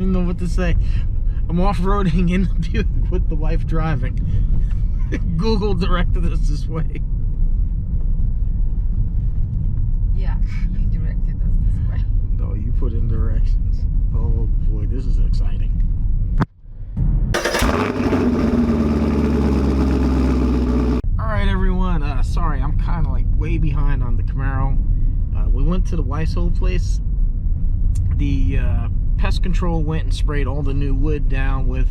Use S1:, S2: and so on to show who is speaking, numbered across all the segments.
S1: even know what to say. I'm off-roading in the Buick with the wife driving. Google directed us this way.
S2: Yeah, you directed us this way.
S1: No, you put in directions. Oh boy, this is exciting. Alright everyone, sorry, I'm kind of like way behind on the Camaro. We went to the wife's old place. The pest control went and sprayed all the new wood down with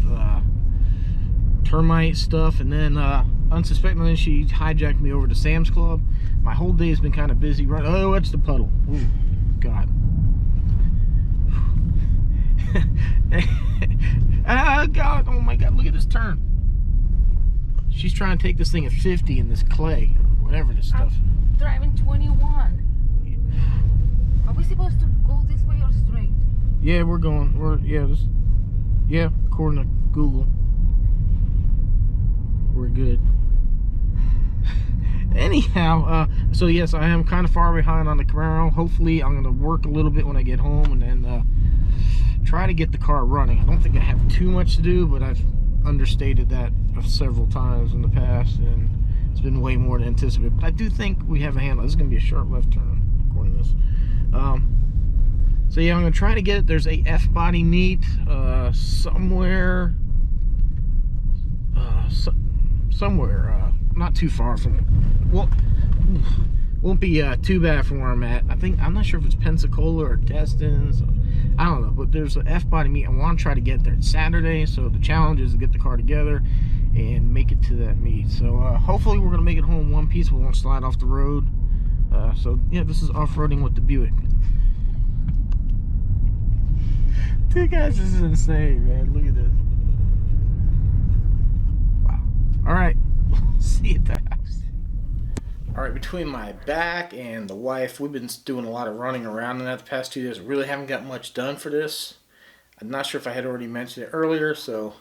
S1: termite stuff, and then unsuspectingly she hijacked me over to Sam's Club. My whole day has been kind of busy running. Oh, that's the puddle. Ooh, God. Ah, God, oh my God, look at this turn. She's trying to take this thing at 50 in this clay, whatever this stuff.
S2: I'm driving 21. Are we supposed to go this way or straight?
S1: Yeah, yeah, according to Google, we're good. Anyhow, so yes, I am kind of far behind on the Camaro. Hopefully, I'm going to work a little bit when I get home and then try to get the car running. I don't think I have too much to do, but I've understated that several times in the past, and it's been way more than anticipated. But I do think we have a handle. This is going to be a sharp left turn, according to this. So yeah, I'm going to try to get it. There's a F-body meet somewhere, not too far from, well, won't be too bad from where I'm at. I'm not sure if it's Pensacola or Destin's. I don't know, but there's an F-body meet. I want to try to get there. It's Saturday, so the challenge is to get the car together and make it to that meet. So hopefully we're going to make it home in one piece. We won't slide off the road. So yeah, this is off-roading with the Buick. Two guys, this is insane, man. Look at this. Wow. All right, see you at the house. All right, between my back and the wife, we've been doing a lot of running around in that the past 2 days. Really haven't got much done for this. I'm not sure if I had already mentioned it earlier, so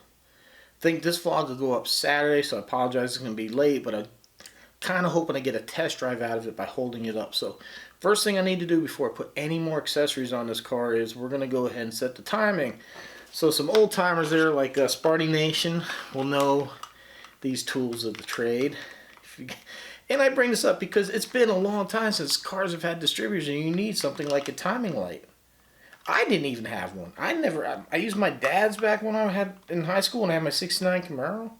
S1: I think this vlog will go up Saturday, so I apologize, it's going to be late, but I'm kind of hoping to get a test drive out of it by holding it up. So first thing I need to do before I put any more accessories on this car is we're going to go ahead and set the timing. So some old timers there like Sparty Nation will know these tools of the trade. And I bring this up because it's been a long time since cars have had distributors, and you need something like a timing light. I didn't even have one. I used my dad's back when I had in high school and I had my 69 Camaro.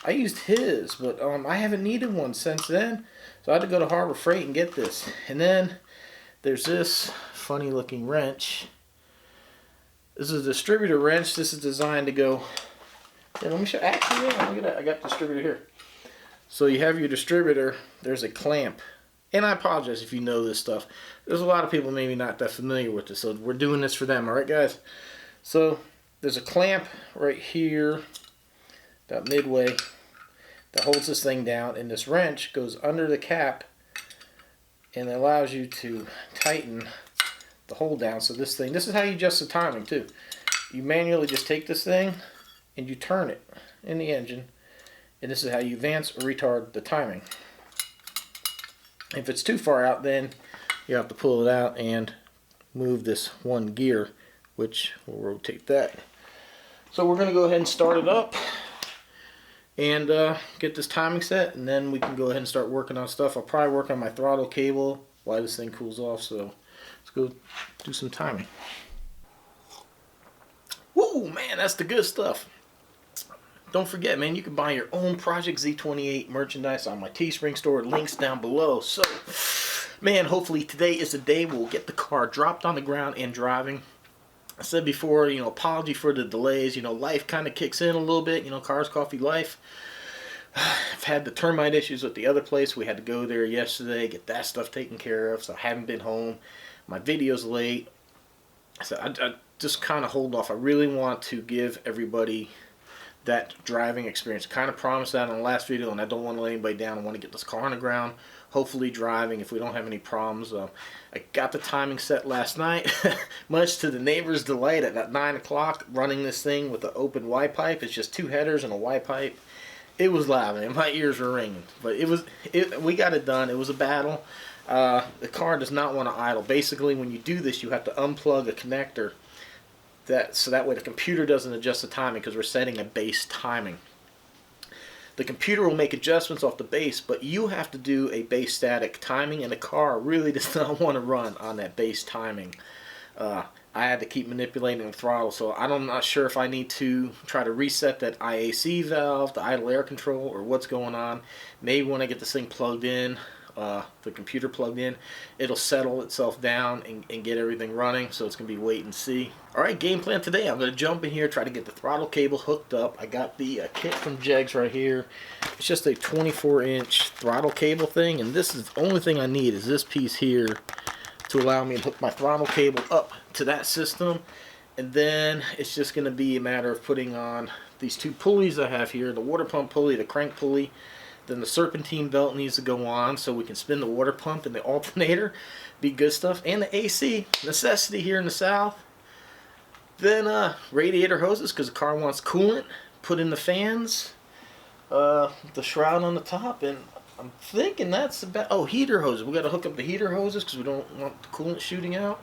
S1: I used his, but I haven't needed one since then. So I had to go to Harbor Freight and get this. And then there's this funny looking wrench. This is a distributor wrench. This is designed to go. Here, let me show. Actually, yeah, look at that. I got the distributor here. So you have your distributor. There's a clamp. And I apologize if you know this stuff. There's a lot of people maybe not that familiar with this. So we're doing this for them. All right, guys? So there's a clamp right here, about midway, that holds this thing down. And this wrench goes under the cap and it allows you to tighten the hold down. So this is how you adjust the timing too. You manually just take this thing and you turn it in the engine. And this is how you advance or retard the timing. If it's too far out, then you have to pull it out and move this one gear, which will rotate that. So we're going to go ahead and start it up and get this timing set, and then we can go ahead and start working on stuff. I'll probably work on my throttle cable while this thing cools off. So let's go do some timing. Whoa, man, that's the good stuff. Don't forget, man, you can buy your own Project Z28 merchandise on my Teespring store. Links down below. So, man, hopefully today is the day we'll get the car dropped on the ground and driving. I said before, apology for the delays. Life kind of kicks in a little bit. Cars, coffee, life. I've had the termite issues with the other place. We had to go there yesterday, get that stuff taken care of. So I haven't been home. My video's late. So I just kind of hold off. I really want to give everybody that driving experience. Kind of promised that in the last video, and I don't want to let anybody down. I want to get this car on the ground, hopefully driving if we don't have any problems. I got the timing set last night, much to the neighbor's delight. At 9 o'clock, running this thing with the open Y pipe. It's just 2 headers and a Y pipe. It was loud, man. My ears were ringing, but we got it done. It was a battle. The car does not want to idle. Basically, when you do this, you have to unplug a connector so that way the computer doesn't adjust the timing, because we're setting a base timing. The computer will make adjustments off the base, but you have to do a base static timing, and the car really does not want to run on that base timing. I had to keep manipulating the throttle, so I'm not sure if I need to try to reset that IAC valve, the idle air control, or what's going on. Maybe when I get this thing plugged in, the computer plugged in, it'll settle itself down and get everything running, so it's going to be wait and see. Alright, game plan today. I'm going to jump in here, try to get the throttle cable hooked up. I got the kit from Jegs right here. It's just a 24-inch throttle cable thing, and this is the only thing I need is this piece here to allow me to hook my throttle cable up to that system. And then it's just going to be a matter of putting on these two pulleys I have here, the water pump pulley, the crank pulley. Then the serpentine belt needs to go on so we can spin the water pump and the alternator. Be good stuff. And the AC, necessity here in the south. Then radiator hoses, because the car wants coolant. Put in the fans, the shroud on the top, and I'm thinking that's about... Oh, heater hoses. We got to hook up the heater hoses because we don't want the coolant shooting out.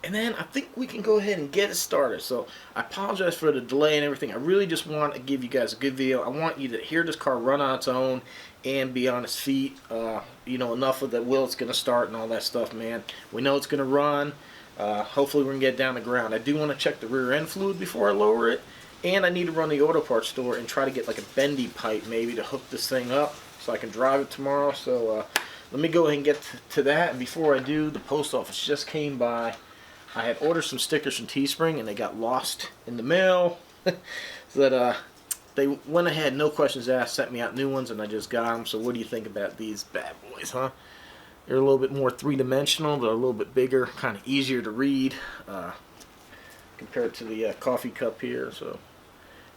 S1: And then I think we can go ahead and get it started. So I apologize for the delay and everything. I really just want to give you guys a good video. I want you to hear this car run on its own and be on its feet. You know, enough of the will it's going to start and all that stuff, man. We know it's going to run. Hopefully we can get it down the ground. I do want to check the rear end fluid before I lower it. And I need to run the auto parts store and try to get like a bendy pipe maybe to hook this thing up so I can drive it tomorrow. So let me go ahead and get to that. And before I do, the post office just came by. I had ordered some stickers from Teespring and they got lost in the mail. So that they went ahead, no questions asked, sent me out new ones, and I just got them. So what do you think about these bad boys, huh? They're a little bit more three-dimensional. They're a little bit bigger, kind of easier to read compared to the coffee cup here. So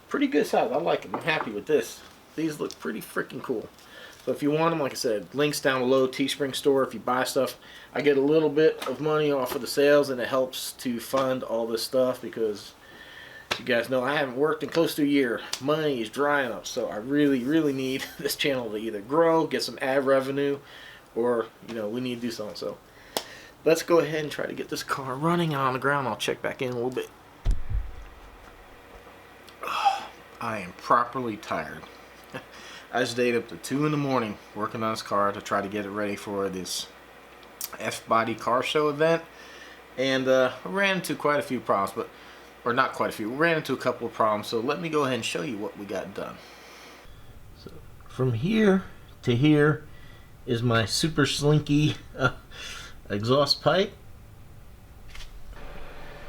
S1: pretty good size. I like them. I'm happy with this. These look pretty freaking cool. So if you want them, like I said, links down below, Teespring store. If you buy stuff, I get a little bit of money off of the sales, and it helps to fund all this stuff because, as you guys know, I haven't worked in close to a year. Money is drying up, so I really, really need this channel to either grow, get some ad revenue, or, you know, we need to do something. So let's go ahead and try to get this car running on the ground. I'll check back in a little bit. Oh, I am properly tired. I stayed up to 2 in the morning working on this car to try to get it ready for this F-Body car show event. And I ran into quite a few problems, or not quite a few, we ran into a couple of problems. So let me go ahead and show you what we got done. So from here to here is my super slinky exhaust pipe.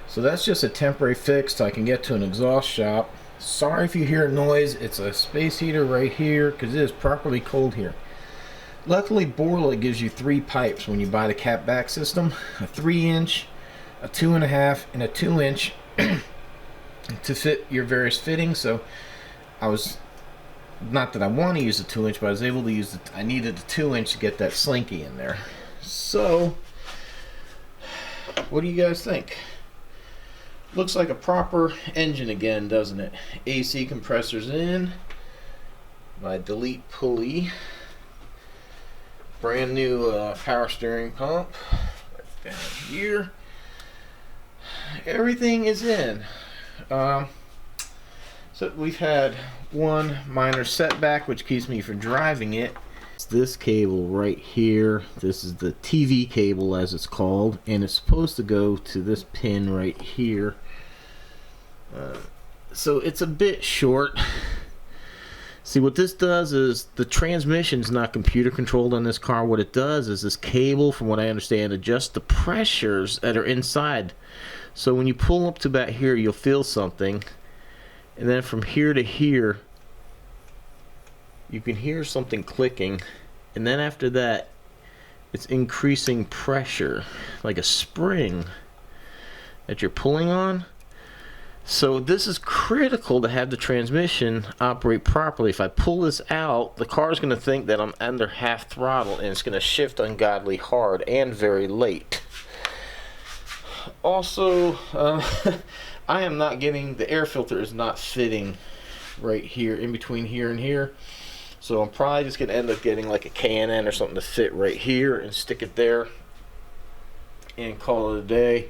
S1: So that's just a temporary fix so I can get to an exhaust shop. Sorry if you hear a noise. It's a space heater right here because it is properly cold here. Luckily, Borla gives you 3 pipes when you buy the cap back system: a 3-inch, a 2.5, and a 2-inch to fit your various fittings. So I was, not that I want to use the 2-inch, but I was able to use I needed the 2-inch to get that slinky in there. So what do you guys think? Looks like a proper engine again, doesn't it? AC compressors in, my delete pulley, brand new power steering pump right down here. Everything is in. So we've had one minor setback which keeps me from driving it. It's this cable right here. This is the TV cable as it's called, and it's supposed to go to this pin right here. So it's a bit short. See, what this does is the transmission's not computer controlled on this car. What it does is this cable, from what I understand, adjusts the pressures that are inside. So when you pull up to about here, you'll feel something, and then from here to here you can hear something clicking, and then after that it's increasing pressure like a spring that you're pulling on. So this is critical to have the transmission operate properly. If I pull this out, the car is going to think that I'm under half throttle, and it's going to shift ungodly hard and very late. Also, I am not getting, the air filter is not fitting right here, in between here and here. So I'm probably just going to end up getting like a K&N or something to fit right here and stick it there and call it a day.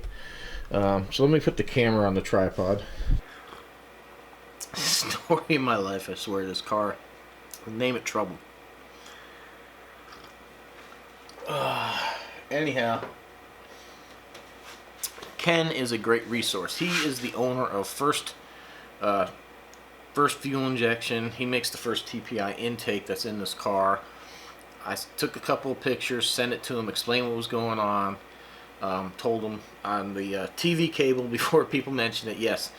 S1: So let me put the camera on the tripod. Story of my life, I swear. This car, name it trouble. Anyhow, Ken is a great resource. He is the owner of First Fuel Injection. He makes the first TPI intake that's in this car. I took a couple of pictures, sent it to him, explained what was going on. Told him on the TV cable before people mentioned it, yes,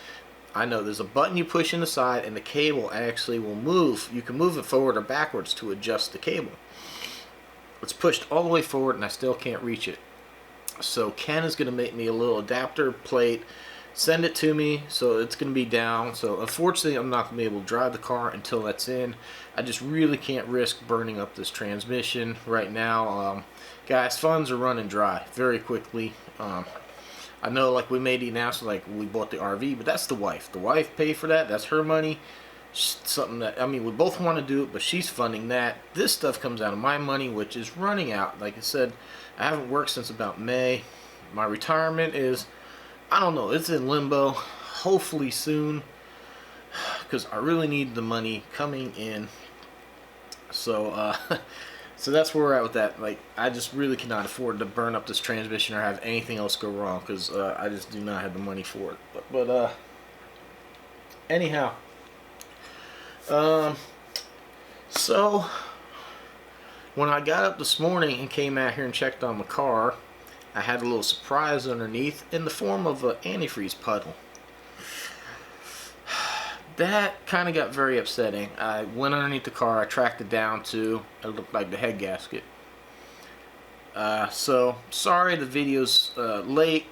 S1: I know there's a button you push in the side and the cable actually will move. You can move it forward or backwards to adjust the cable. It's pushed all the way forward and I still can't reach it. So Ken is going to make me a little adapter plate, send it to me, so it's going to be down. So unfortunately I'm not going to be able to drive the car until that's in. I just really can't risk burning up this transmission right now. Guys, funds are running dry very quickly. I know, like, we made the announcement, like, we bought the RV, but that's the wife. The wife paid for that. That's her money. Something that, I mean, we both want to do it, but she's funding that. This stuff comes out of my money, which is running out. Like I said, I haven't worked since about May. My retirement is, I don't know, it's in limbo. Hopefully soon, because I really need the money coming in. So, so that's where we're at with that. Like, I just really cannot afford to burn up this transmission or have anything else go wrong, because I just do not have the money for it. But anyhow, so when I got up this morning and came out here and checked on the car, I had a little surprise underneath in the form of an antifreeze puddle. That kind of got very upsetting. I went underneath the car, I tracked it down to, it looked like the head gasket. So, sorry the video's late.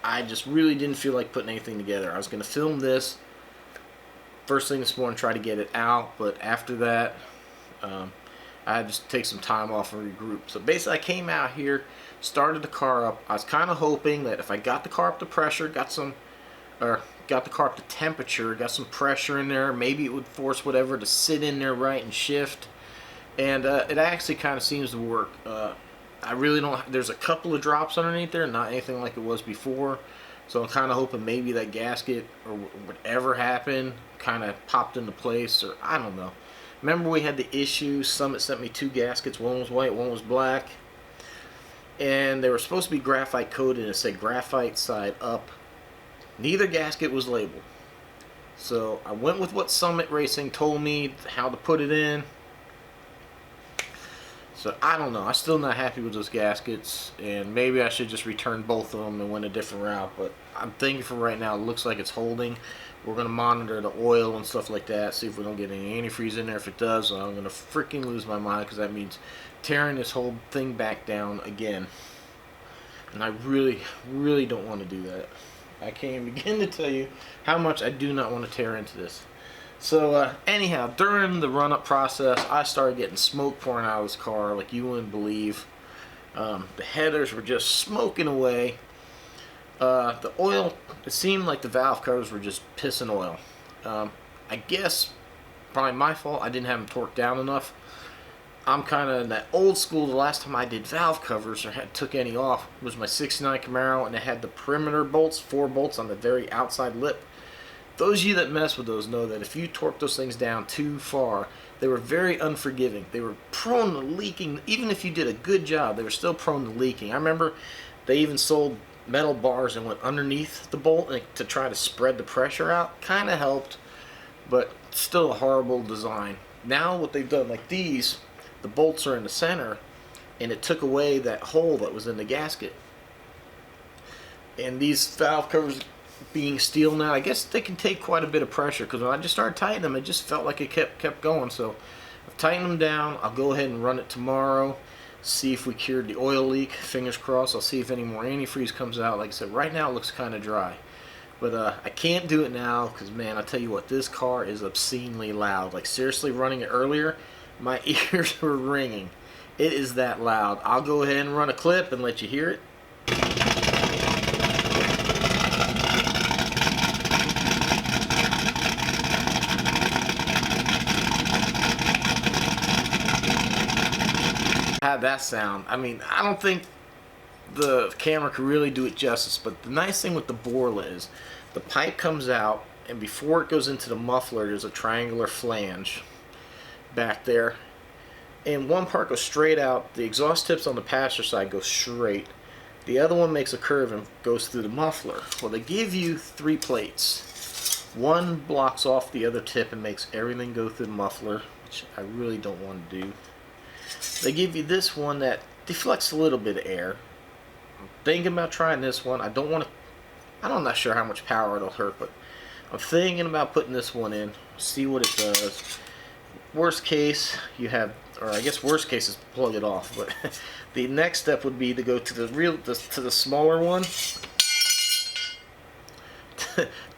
S1: I just really didn't feel like putting anything together. I was going to film this first thing this morning, try to get it out, but after that, I had to take some time off and regroup. So basically I came out here, started the car up. I was kind of hoping that if I got the car up to pressure, got the car up to temperature, got some pressure in there, maybe it would force whatever to sit in there right and shift. And it actually kind of seems to work. I really don't, there's a couple of drops underneath there, not anything like it was before. So I'm kind of hoping maybe that gasket or whatever happened kind of popped into place, or I don't know. Remember we had the issue, Summit sent me 2 gaskets, one was white, one was black. And they were supposed to be graphite coated and it said graphite side up. Neither gasket was labeled. So I went with what Summit Racing told me how to put it in. So I don't know. I'm still not happy with those gaskets, and maybe I should just return both of them and went a different route. But I'm thinking for right now, it looks like it's holding. We're going to monitor the oil and stuff like that, see if we don't get any antifreeze in there. If it does, I'm going to freaking lose my mind, because that means tearing this whole thing back down again. And I really, really don't want to do that. I can't even begin to tell you how much I do not want to tear into this. So anyhow, during the run-up process, I started getting smoke pouring out of this car like you wouldn't believe. The headers were just smoking away. The oil, it seemed like the valve covers were just pissing oil. I guess probably my fault. I didn't have them torqued down enough. I'm kind of in that old school. The last time I did valve covers or took any off was my 69 Camaro, and it had the perimeter bolts, 4 bolts on the very outside lip. Those of you that mess with those know that if you torque those things down too far, they were very unforgiving. They were prone to leaking. Even if you did a good job, they were still prone to leaking. I remember they even sold metal bars and went underneath the bolt to try to spread the pressure out. Kind of helped, but still a horrible design. Now what they've done, like these, the bolts are in the center, and it took away that hole that was in the gasket. And these valve covers being steel now, I guess they can take quite a bit of pressure, because when I just started tightening them, it just felt like it kept going. So I've tightened them down. I'll go ahead and run it tomorrow, see if we cured the oil leak. Fingers crossed. I'll see if any more antifreeze comes out. Like I said, right now it looks kind of dry, but I can't do it now because, man, I tell you what, this car is obscenely loud. Like, seriously, running it earlier, my ears were ringing. It is that loud. I'll go ahead and run a clip and let you hear it. How that sound? I mean, I don't think the camera could really do it justice. But the nice thing with the Borla is the pipe comes out, and before it goes into the muffler, there's a triangular flange back there. And one part goes straight out. The exhaust tips on the passenger side go straight. The other one makes a curve and goes through the muffler. Well, they give you 3 plates. One blocks off the other tip and makes everything go through the muffler, which I really don't want to do. They give you this one that deflects a little bit of air. I'm thinking about trying this one. I'm not sure how much power it'll hurt, but I'm thinking about putting this one in, see what it does. Worst case, you have, or I guess worst case is plug it off, but the next step would be to go to the smaller one,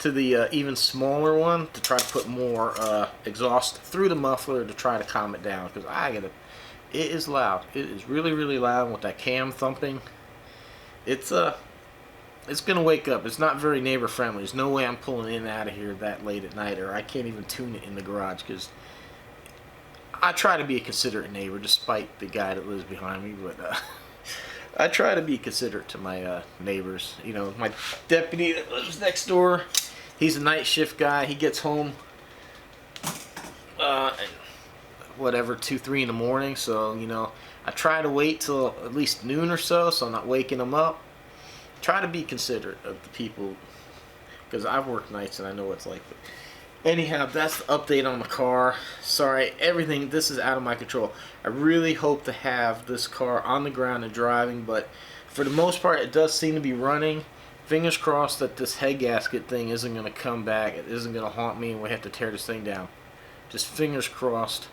S1: to the even smaller one, to try to put more exhaust through the muffler to try to calm it down, because it is loud. It is really, really loud with that cam thumping. It's gonna wake up. It's not very neighbor friendly. There's no way I'm pulling in and out of here that late at night, or I can't even tune it in the garage, because I try to be a considerate neighbor, despite the guy that lives behind me. But I try to be considerate to my neighbors. You know, my deputy that lives next door, he's a night shift guy. He gets home whatever, 2, 3 in the morning. So, you know, I try to wait till at least noon or so I'm not waking them up. Try to be considerate of the people, because I've worked nights and I know what it's like. But anyhow, that's the update on the car. Sorry, this is out of my control. I really hope to have this car on the ground and driving, but for the most part it does seem to be running. Fingers crossed that this head gasket thing isn't going to come back. It isn't going to haunt me and we have to tear this thing down. Just fingers crossed.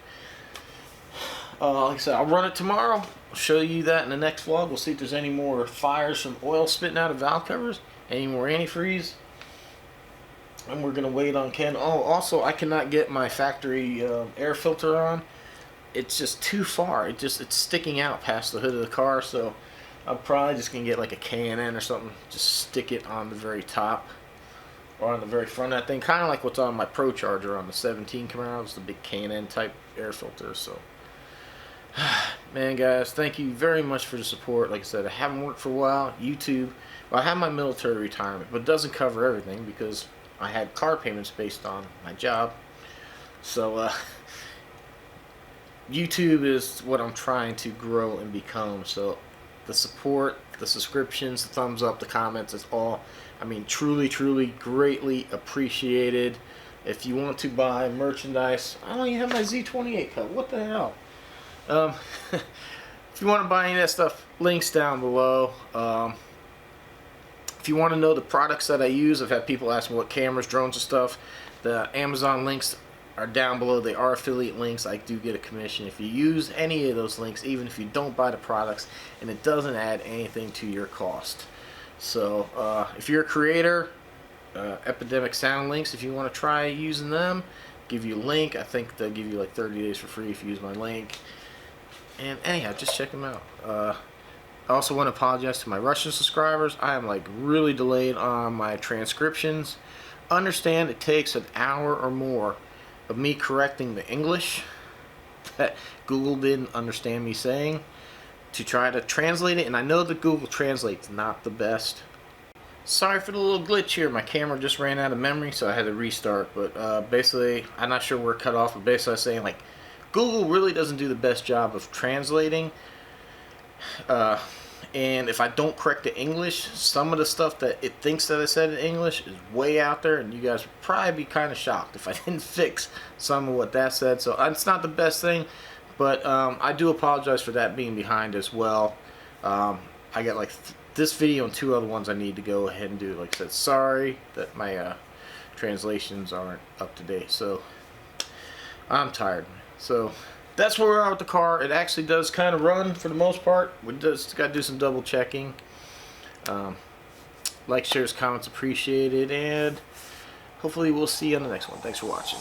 S1: Like I said, I'll run it tomorrow. I'll show you that in the next vlog. We'll see if there's any more fires from oil spitting out of valve covers, any more antifreeze. And we're going to wait on Ken. Oh, also, I cannot get my factory air filter on. It's just too far. It's sticking out past the hood of the car, so I'm probably just going to get like a K&N or something. Just stick it on the very top or on the very front of that thing. Kind of like what's on my Pro Charger on the 17 Camaro. It's the big K&N type air filter, so... Man, guys, thank you very much for the support. Like I said, I haven't worked for a while. YouTube, well, I have my military retirement, but it doesn't cover everything because I had car payments based on my job. So YouTube is what I'm trying to grow and become. So the support, the subscriptions, the thumbs up, the comments, is all, I mean, truly, truly, greatly appreciated. If you want to buy merchandise, I don't even have my Z28 cup. What the hell? If you want to buy any of that stuff, links down below. If you want to know the products that I use, I've had people ask me what cameras, drones, and stuff. The Amazon links are down below. They are affiliate links. I do get a commission if you use any of those links, even if you don't buy the products, and it doesn't add anything to your cost. So if you're a creator, Epidemic Sound Links, if you want to try using them, give you a link. I think they'll give you like 30 days for free if you use my link. And anyhow, just check them out. I also want to apologize to my Russian subscribers. I am like really delayed on my transcriptions. Understand it takes an hour or more of me correcting the English that Google didn't understand me saying to try to translate it. And I know that Google Translate's not the best. Sorry for the little glitch here. My camera just ran out of memory, so I had to restart. But basically, I'm not sure where it cut off, but basically I was saying, like, Google really doesn't do the best job of translating. And if I don't correct the English, some of the stuff that it thinks that I said in English is way out there, and you guys would probably be kind of shocked if I didn't fix some of what that said. So it's not the best thing, but I do apologize for that being behind as well. I got like this video and 2 other ones I need to go ahead and do. Like I said, sorry that my translations aren't up to date. So I'm tired. So that's where we're at with the car. It actually does kind of run for the most part. We just got to do some double checking. Like, shares, comments appreciated, and hopefully we'll see you on the next one. Thanks for watching.